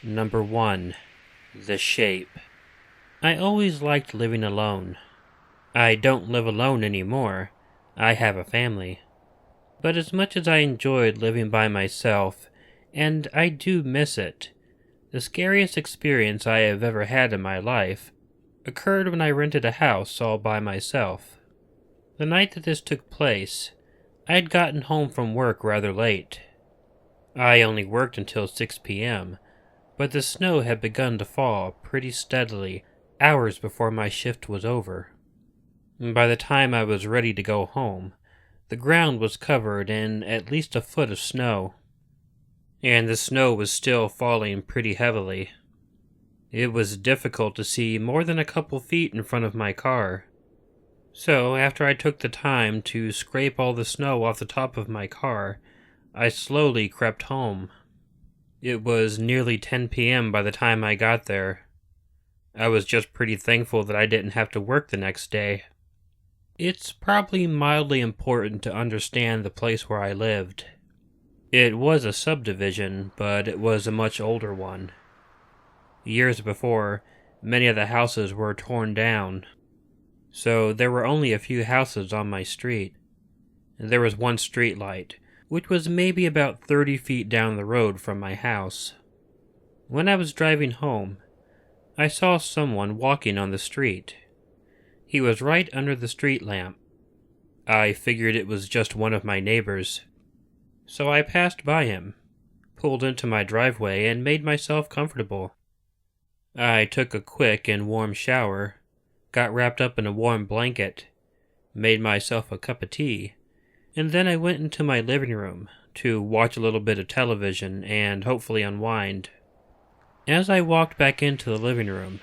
Number 1. The Shape. I always liked living alone. I don't live alone anymore. I have a family. But as much as I enjoyed living by myself, and I do miss it, the scariest experience I have ever had in my life occurred when I rented a house all by myself. The night that this took place, I had gotten home from work rather late. I only worked until 6 p.m., but the snow had begun to fall pretty steadily hours before my shift was over. By the time I was ready to go home, the ground was covered in at least a foot of snow, and the snow was still falling pretty heavily. It was difficult to see more than a couple feet in front of my car. So, after I took the time to scrape all the snow off the top of my car, I slowly crept home. It was nearly 10 p.m. by the time I got there. I was just pretty thankful that I didn't have to work the next day. It's probably mildly important to understand the place where I lived. It was a subdivision, but it was a much older one. Years before, many of the houses were torn down, so there were only a few houses on my street. There was one street light, which was maybe about 30 feet down the road from my house. When I was driving home, I saw someone walking on the street. He was right under the street lamp. I figured it was just one of my neighbors. So I passed by him, pulled into my driveway, and made myself comfortable. I took a quick and warm shower, got wrapped up in a warm blanket, made myself a cup of tea, and then I went into my living room to watch a little bit of television and hopefully unwind. As I walked back into the living room,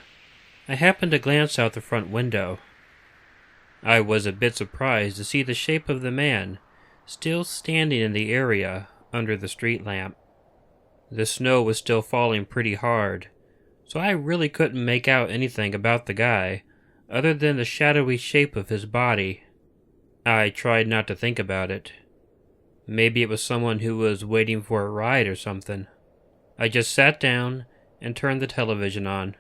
I happened to glance out the front window. I was a bit surprised to see the shape of the man still standing in the area under the street lamp. The snow was still falling pretty hard, so I really couldn't make out anything about the guy other than the shadowy shape of his body. I tried not to think about it. Maybe it was someone who was waiting for a ride or something. I just sat down and turned the television on.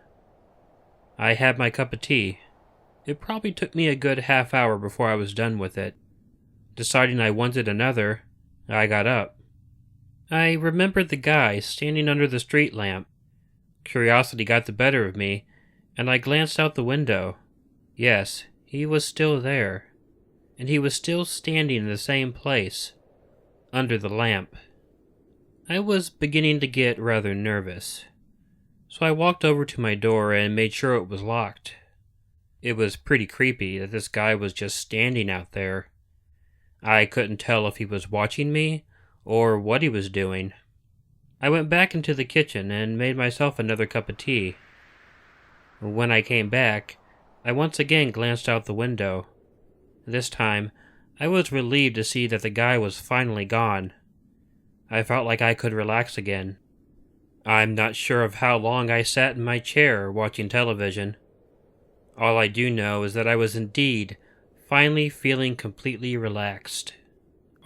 I had my cup of tea. It probably took me a good half hour before I was done with it. Deciding I wanted another, I got up. I remembered the guy standing under the street lamp. Curiosity got the better of me, and I glanced out the window. Yes, he was still there, and he was still standing in the same place, under the lamp. I was beginning to get rather nervous, so I walked over to my door and made sure it was locked. It was pretty creepy that this guy was just standing out there. I couldn't tell if he was watching me or what he was doing. I went back into the kitchen and made myself another cup of tea. When I came back, I once again glanced out the window. This time, I was relieved to see that the guy was finally gone. I felt like I could relax again. I'm not sure of how long I sat in my chair watching television. All I do know is that I was indeed finally feeling completely relaxed.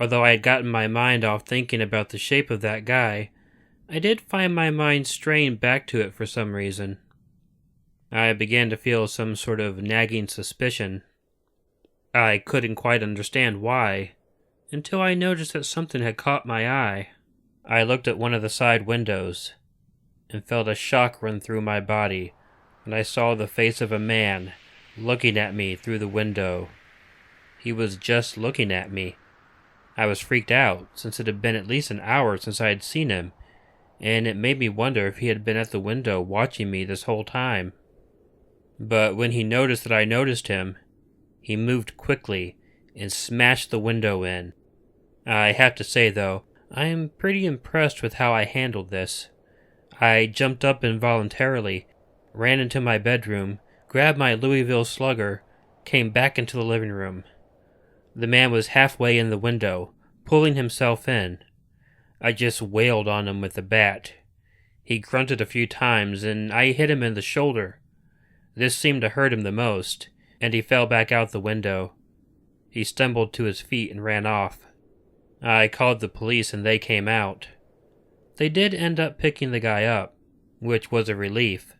Although I had gotten my mind off thinking about the shape of that guy, I did find my mind straying back to it for some reason. I began to feel some sort of nagging suspicion. I couldn't quite understand why, until I noticed that something had caught my eye. I looked at one of the side windows, and felt a shock run through my body when I saw the face of a man looking at me through the window. He was just looking at me. I was freaked out, since it had been at least an hour since I had seen him, and it made me wonder if he had been at the window watching me this whole time. But when he noticed that I noticed him, he moved quickly and smashed the window in. I have to say, though, I am pretty impressed with how I handled this. I jumped up involuntarily, ran into my bedroom, grabbed my Louisville Slugger, came back into the living room. The man was halfway in the window, pulling himself in. I just wailed on him with the bat. He grunted a few times, and I hit him in the shoulder. This seemed to hurt him the most, and he fell back out the window. He stumbled to his feet and ran off. I called the police and they came out. They did end up picking the guy up, which was a relief.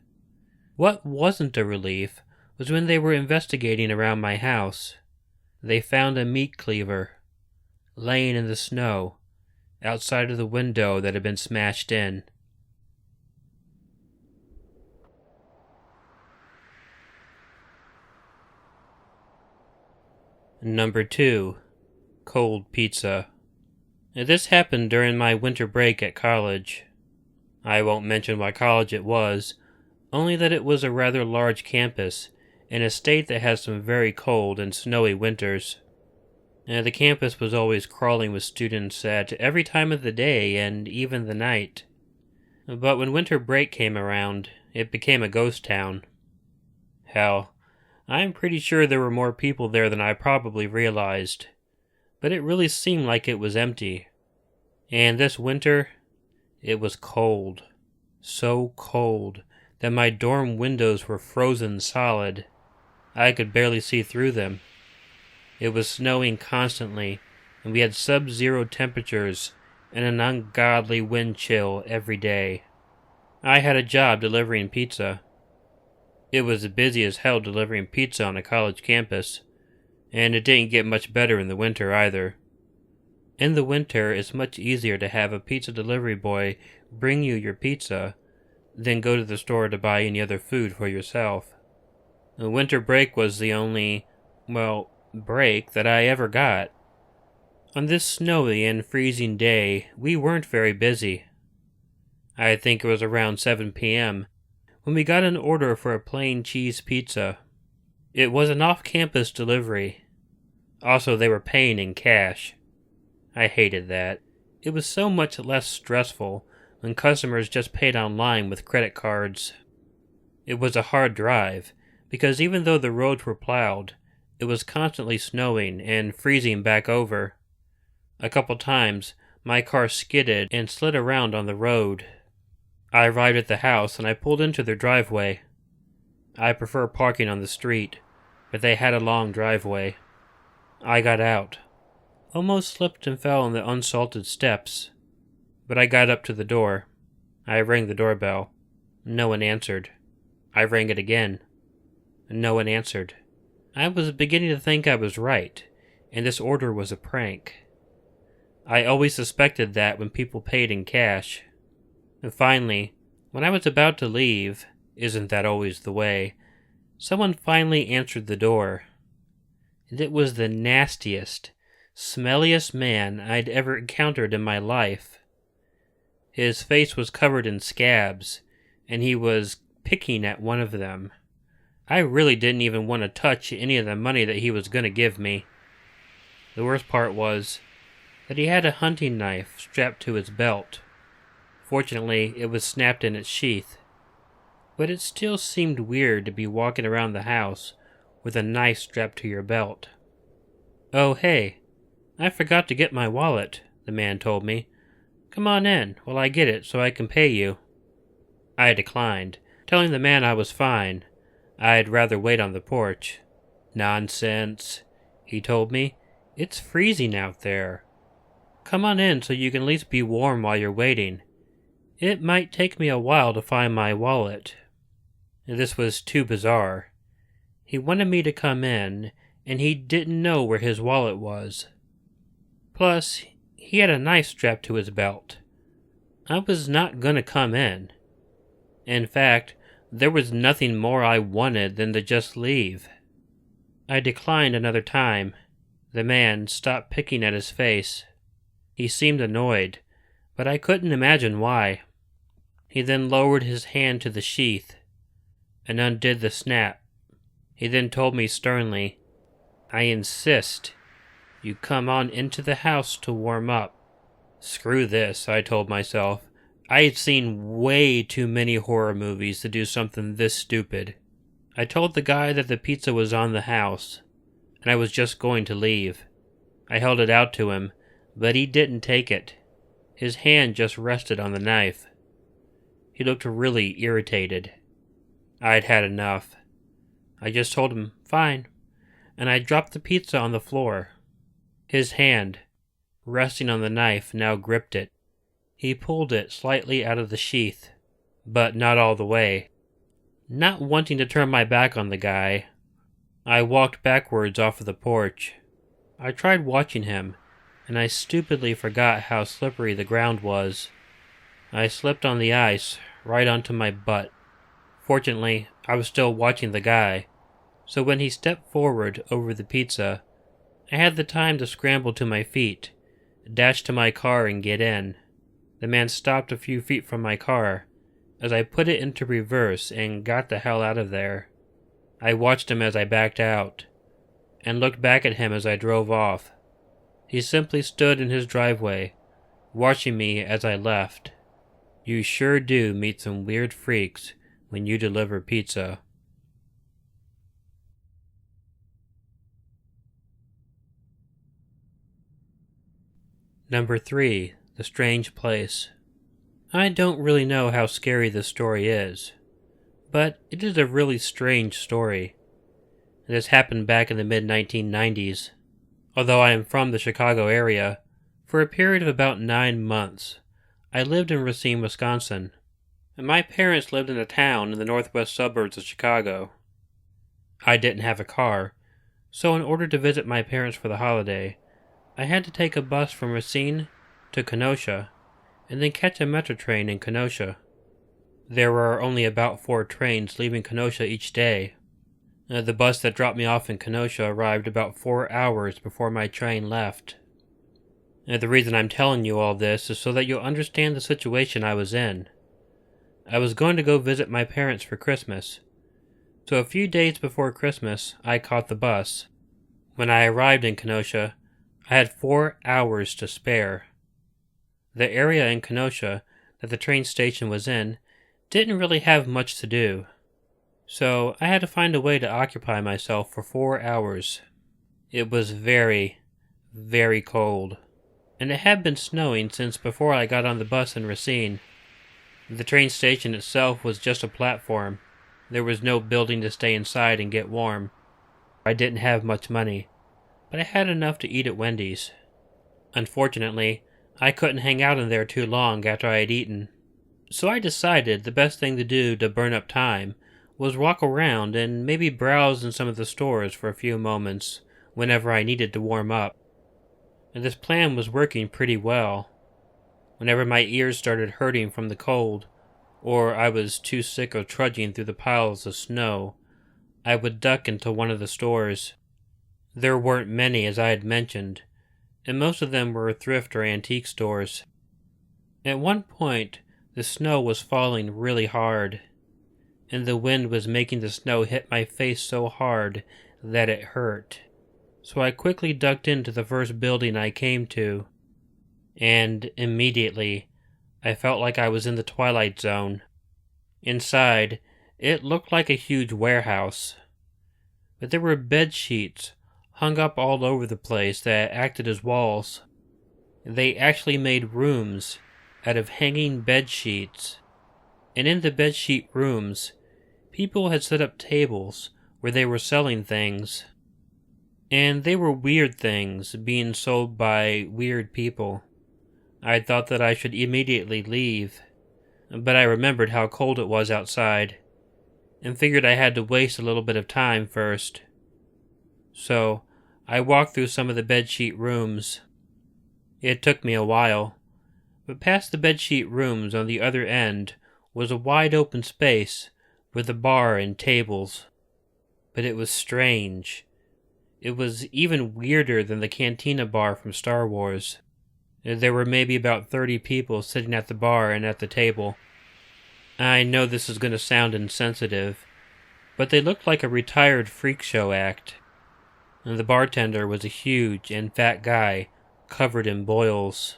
What wasn't a relief was when they were investigating around my house. They found a meat cleaver laying in the snow outside of the window that had been smashed in. Number 2. Cold pizza. This happened during my winter break at college. I won't mention what college it was, only that it was a rather large campus in a state that has some very cold and snowy winters. The campus was always crawling with students at every time of the day and even the night. But when winter break came around, it became a ghost town. Hell, I'm pretty sure there were more people there than I probably realized, but it really seemed like it was empty. And this winter, it was cold. So cold that my dorm windows were frozen solid. I could barely see through them. It was snowing constantly, and we had sub-zero temperatures and an ungodly wind chill every day. I had a job delivering pizza. It was busy as hell delivering pizza on a college campus, and it didn't get much better in the winter either. In the winter, it's much easier to have a pizza delivery boy bring you your pizza than go to the store to buy any other food for yourself. The winter break was the only, break that I ever got. On this snowy and freezing day, we weren't very busy. I think it was around 7 p.m. when we got an order for a plain cheese pizza. It was an off-campus delivery. Also, they were paying in cash. I hated that. It was so much less stressful when customers just paid online with credit cards. It was a hard drive, because even though the roads were plowed, it was constantly snowing and freezing back over. A couple times, my car skidded and slid around on the road. I arrived at the house and I pulled into their driveway. I prefer parking on the street, but they had a long driveway. I got out. Almost slipped and fell on the unsalted steps, but I got up to the door. I rang the doorbell. No one answered. I rang it again. No one answered. I was beginning to think I was right, and this order was a prank. I always suspected that when people paid in cash. And finally, when I was about to leave, isn't that always the way, someone finally answered the door. And it was the nastiest, smelliest man I'd ever encountered in my life. His face was covered in scabs, and he was picking at one of them. I really didn't even want to touch any of the money that he was going to give me. The worst part was that he had a hunting knife strapped to his belt. Fortunately, it was snapped in its sheath, but it still seemed weird to be walking around the house with a knife strapped to your belt. "Oh, hey, I forgot to get my wallet," the man told me. "Come on in while I get it so I can pay you." I declined, telling the man I was fine. I'd rather wait on the porch. "Nonsense," he told me. "It's freezing out there. Come on in so you can at least be warm while you're waiting. It might take me a while to find my wallet." This was too bizarre. He wanted me to come in, and he didn't know where his wallet was. Plus, he had a knife strapped to his belt. I was not gonna come in. In fact, there was nothing more I wanted than to just leave. I declined another time. The man stopped picking at his face. He seemed annoyed, but I couldn't imagine why. He then lowered his hand to the sheath and undid the snap. He then told me sternly, "I insist you come on into the house to warm up." Screw this, I told myself. I had seen way too many horror movies to do something this stupid. I told the guy that the pizza was on the house, and I was just going to leave. I held it out to him, but he didn't take it. His hand just rested on the knife. He looked really irritated. I'd had enough. I just told him, "Fine," and I dropped the pizza on the floor. His hand, resting on the knife, now gripped it. He pulled it slightly out of the sheath, but not all the way. Not wanting to turn my back on the guy, I walked backwards off of the porch. I tried watching him, and I stupidly forgot how slippery the ground was. I slipped on the ice, right onto my butt. Fortunately, I was still watching the guy, so when he stepped forward over the pizza, I had the time to scramble to my feet, dash to my car and get in. The man stopped a few feet from my car as I put it into reverse and got the hell out of there. I watched him as I backed out, and looked back at him as I drove off. He simply stood in his driveway, watching me as I left. You sure do meet some weird freaks when you deliver pizza. Number 3. The Strange Place. I don't really know how scary this story is, but it is a really strange story. This happened back in the mid-1990s. Although I am from the Chicago area, for a period of about 9 months, I lived in Racine, Wisconsin, and my parents lived in a town in the northwest suburbs of Chicago. I didn't have a car, so in order to visit my parents for the holiday, I had to take a bus from Racine to Kenosha, and then catch a metro train in Kenosha. There were only about 4 trains leaving Kenosha each day. The bus that dropped me off in Kenosha arrived about 4 hours before my train left. The reason I'm telling you all this is so that you'll understand the situation I was in. I was going to go visit my parents for Christmas, so a few days before Christmas, I caught the bus. When I arrived in Kenosha, I had 4 hours to spare. The area in Kenosha that the train station was in didn't really have much to do, so I had to find a way to occupy myself for 4 hours. It was very, very cold, and it had been snowing since before I got on the bus in Racine. The train station itself was just a platform. There was no building to stay inside and get warm. I didn't have much money, but I had enough to eat at Wendy's. Unfortunately, I couldn't hang out in there too long after I had eaten, so I decided the best thing to do to burn up time was walk around and maybe browse in some of the stores for a few moments whenever I needed to warm up. And this plan was working pretty well. Whenever my ears started hurting from the cold, or I was too sick of trudging through the piles of snow, I would duck into one of the stores. There weren't many, as I had mentioned, and most of them were thrift or antique stores. At one point, the snow was falling really hard, and the wind was making the snow hit my face so hard that it hurt. So I quickly ducked into the first building I came to, and immediately I felt like I was in the Twilight Zone. Inside, it looked like a huge warehouse, but there were bed sheets hung up all over the place that acted as walls. They actually made rooms out of hanging bed sheets, and in the bed sheet rooms, people had set up tables where they were selling things. And they were weird things being sold by weird people. I thought that I should immediately leave, but I remembered how cold it was outside, and figured I had to waste a little bit of time first. So, I walked through some of the bedsheet rooms. It took me a while, but past the bedsheet rooms on the other end was a wide open space with a bar and tables. But it was strange. It was even weirder than the Cantina bar from Star Wars. There were maybe about 30 people sitting at the bar and at the table. I know this is going to sound insensitive, but they looked like a retired freak show act. And the bartender was a huge and fat guy covered in boils.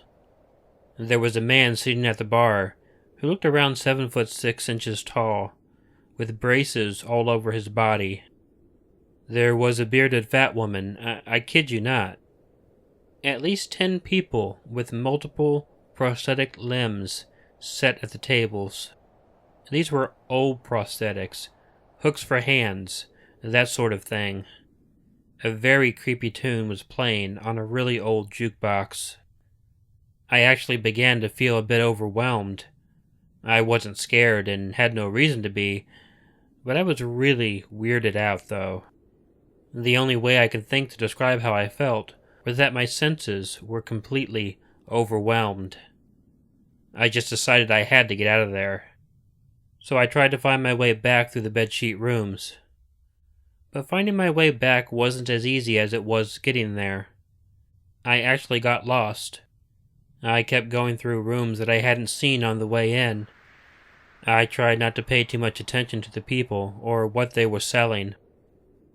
There was a man sitting at the bar who looked around 7'6" tall, with braces all over his body. There was a bearded fat woman, I kid you not. At least 10 people with multiple prosthetic limbs sat at the tables. These were old prosthetics, hooks for hands, that sort of thing. A very creepy tune was playing on a really old jukebox. I actually began to feel a bit overwhelmed. I wasn't scared and had no reason to be, but I was really weirded out though. The only way I could think to describe how I felt was that my senses were completely overwhelmed. I just decided I had to get out of there. So I tried to find my way back through the bedsheet rooms. But finding my way back wasn't as easy as it was getting there. I actually got lost. I kept going through rooms that I hadn't seen on the way in. I tried not to pay too much attention to the people or what they were selling.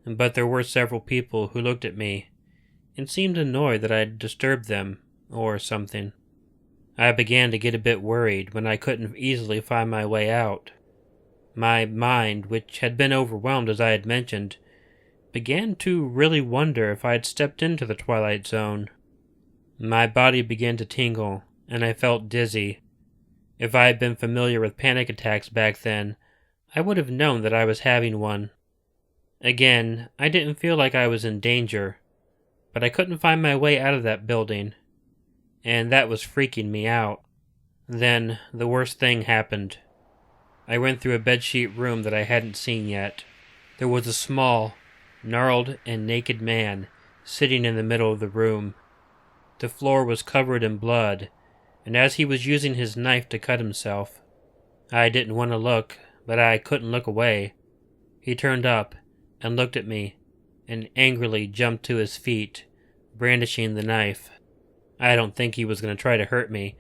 But there were several people who looked at me and seemed annoyed that I had disturbed them or something. I began to get a bit worried when I couldn't easily find my way out. My mind, which had been overwhelmed as I had mentioned, began to really wonder if I had stepped into the Twilight Zone. My body began to tingle, and I felt dizzy. If I had been familiar with panic attacks back then, I would have known that I was having one. Again, I didn't feel like I was in danger, but I couldn't find my way out of that building, and that was freaking me out. Then, the worst thing happened. I went through a bedsheet room that I hadn't seen yet. There was a small, gnarled and naked man sitting in the middle of the room. The floor was covered in blood, and as he was using his knife to cut himself, I didn't want to look, but I couldn't look away. He turned up and looked at me, and angrily jumped to his feet, brandishing the knife. I don't think he was going to try to hurt me,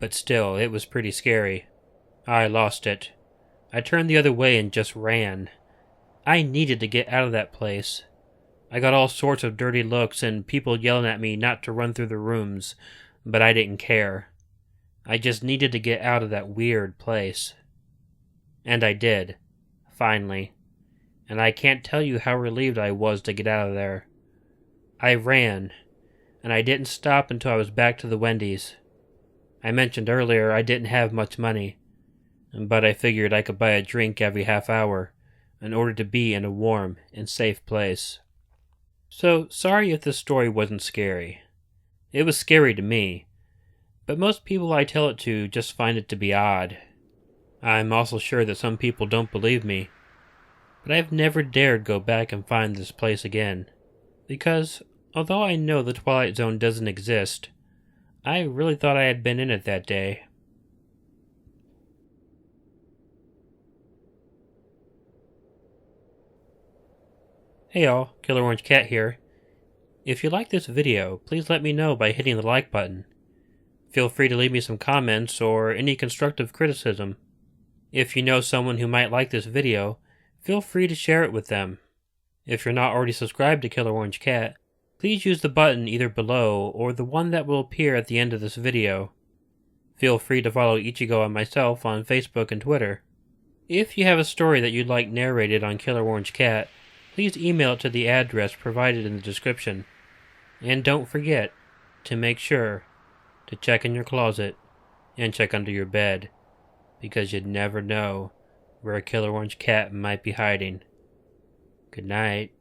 but still, it was pretty scary. I lost it. I turned the other way and just ran. I needed to get out of that place. I got all sorts of dirty looks and people yelling at me not to run through the rooms, but I didn't care. I just needed to get out of that weird place. And I did, finally. And I can't tell you how relieved I was to get out of there. I ran, and I didn't stop until I was back to the Wendy's. I mentioned earlier I didn't have much money, but I figured I could buy a drink every half hour in order to be in a warm and safe place. So, sorry if this story wasn't scary. It was scary to me, but most people I tell it to just find it to be odd. I'm also sure that some people don't believe me, but I've never dared go back and find this place again, because although I know the Twilight Zone doesn't exist, I really thought I had been in it that day. Hey y'all, Killer Orange Cat here. If you like this video, please let me know by hitting the like button. Feel free to leave me some comments or any constructive criticism. If you know someone who might like this video, feel free to share it with them. If you're not already subscribed to Killer Orange Cat, please use the button either below or the one that will appear at the end of this video. Feel free to follow Ichigo and myself on Facebook and Twitter. If you have a story that you'd like narrated on Killer Orange Cat, please email it to the address provided in the description. And don't forget to make sure to check in your closet and check under your bed, because you'd never know where a Killer Orange Cat might be hiding. Good night.